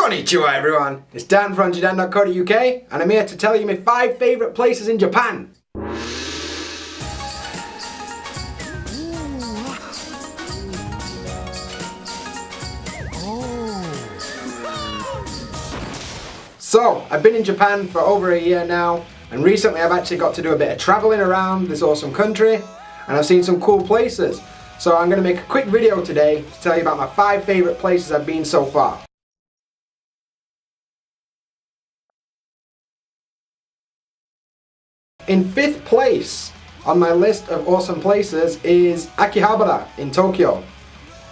Konnichiwa everyone, it's Dan from JaDan.co.uk and I'm here to tell you my 5 favourite places in Japan. So, I've been in Japan for over a year now, and recently I've actually got to do a bit of travelling around this awesome country, and I've seen some cool places. So I'm going to make a quick video today to tell you about my 5 favourite places I've been so far. In 5th place on my list of awesome places is Akihabara in Tokyo.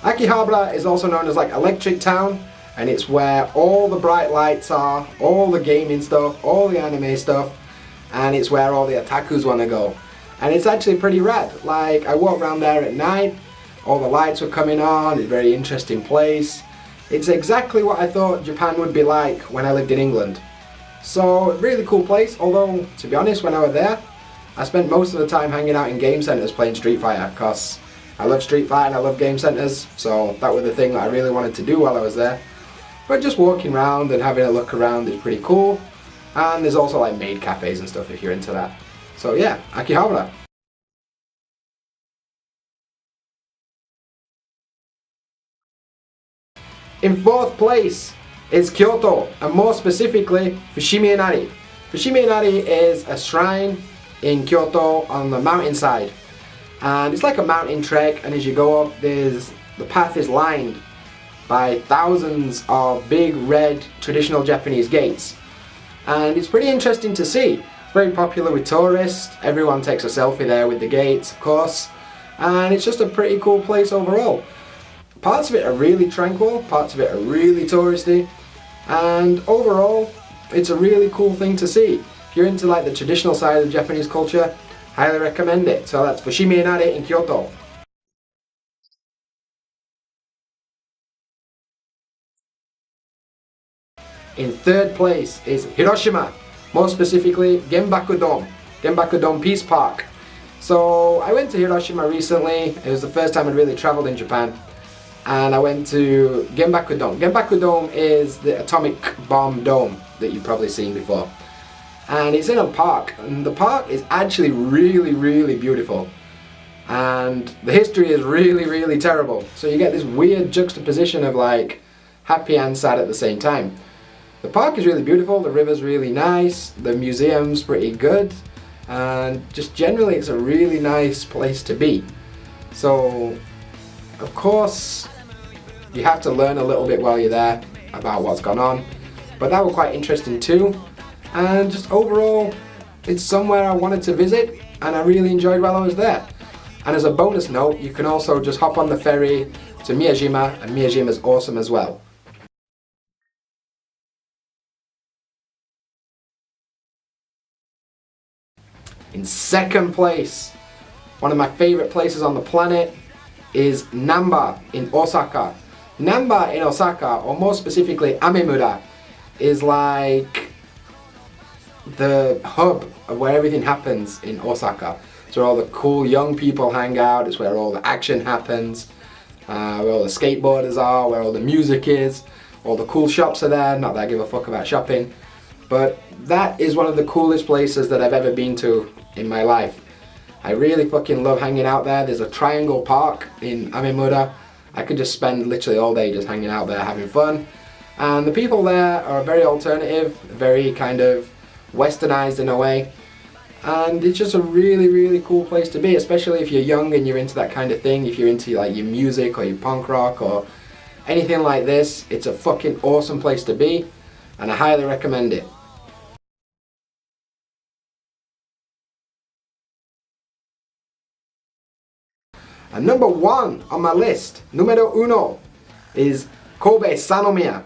Akihabara is also known as like Electric Town, and it's where all the bright lights are, all the gaming stuff, all the anime stuff, and it's where all the otakus want to go. And it's actually pretty rad. Like, I walked around there at night, all the lights were coming on, it's a very interesting place. It's exactly what I thought Japan would be like when I lived in England. So, really cool place, although, to be honest, when I was there, I spent most of the time hanging out in game centres playing Street Fighter, because I love Street Fighter and I love game centres, so that was the thing that I really wanted to do while I was there. But just walking around and having a look around is pretty cool, and there's also like maid cafes and stuff if you're into that. So yeah, Akihabara. In 4th place is Kyoto, and more specifically Fushimi Inari. Fushimi Inari is a shrine in Kyoto on the mountainside, and it's like a mountain trek, and as you go up the path is lined by thousands of big red traditional Japanese gates, and it's pretty interesting to see. Very popular with tourists, everyone takes a selfie there with the gates of course, and it's just a pretty cool place overall. Parts of it are really tranquil, parts of it are really touristy, and overall it's a really cool thing to see. If you're into like the traditional side of Japanese culture, highly recommend it. So that's Fushimi Inari in Kyoto. In 3rd place is Hiroshima, more specifically Genbaku Dome Peace Park. So I went to Hiroshima recently. It was the first time I'd really travelled in Japan, and I went to Genbaku Dome. Genbaku Dome is the atomic bomb dome that you've probably seen before, and it's in a park, and the park is actually really beautiful, and the history is really terrible, so you get this weird juxtaposition of like happy and sad at the same time. The park is really beautiful, the river's really nice, the museum's pretty good, and just generally it's a really nice place to be. So, of course, you have to learn a little bit while you're there about what's gone on, but that was quite interesting too. And just overall, it's somewhere I wanted to visit, and I really enjoyed while I was there. And as a bonus note, you can also just hop on the ferry to Miyajima, and Miyajima's awesome as well. In 2nd place, one of my favourite places on the planet is Namba in Osaka. Namba in Osaka, or more specifically Amemura, is like the hub of where everything happens in Osaka. It's where all the cool young people hang out, it's where all the action happens, where all the skateboarders are, where all the music is, all the cool shops are there, not that I give a fuck about shopping. But that is one of the coolest places that I've ever been to in my life. I really fucking love hanging out there. There's a triangle park in Amemura. I could just spend literally all day just hanging out there having fun. And the people there are very alternative, very kind of westernized in a way. And it's just a really cool place to be, especially if you're young and you're into that kind of thing. If you're into like your music or your punk rock or anything like this, it's a fucking awesome place to be, and I highly recommend it. And number 1 on my list, numero uno, is Kobe Sannomiya.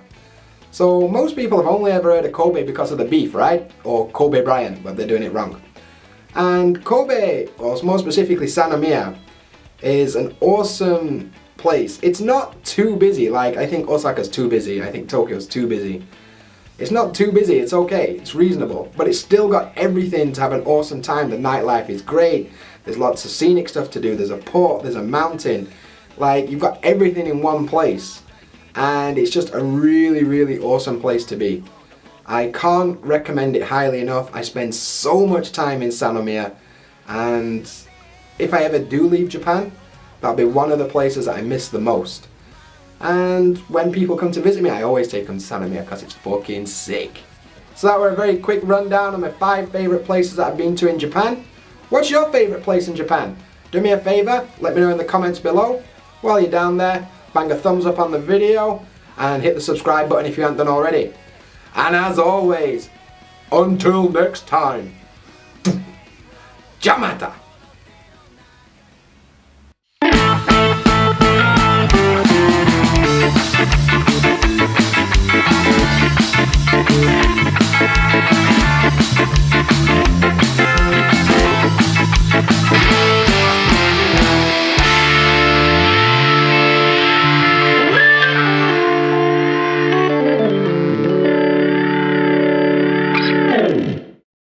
So most people have only ever heard of Kobe because of the beef, right? Or Kobe Bryant, but they're doing it wrong. And Kobe, or more specifically Sannomiya, is an awesome place. It's not too busy, like I think Osaka's too busy, I think Tokyo's too busy. It's not too busy, it's okay, it's reasonable, but it's still got everything to have an awesome time. The nightlife is great, there's lots of scenic stuff to do, there's a port, there's a mountain, like you've got everything in one place. and it's just a really, really awesome place to be. I can't recommend it highly enough. I spend so much time in Sannomiya, and if I ever do leave Japan, that'll be one of the places that I miss the most. And when people come to visit me, I always take them to Sannomiya because it's fucking sick. So that were a very quick rundown on my 5 favourite places that I've been to in Japan. What's your favourite place in Japan? Do me a favour, let me know in the comments below. While you're down there, bang a thumbs up on the video and hit the subscribe button if you haven't done already. And as always, until next time, Jamata!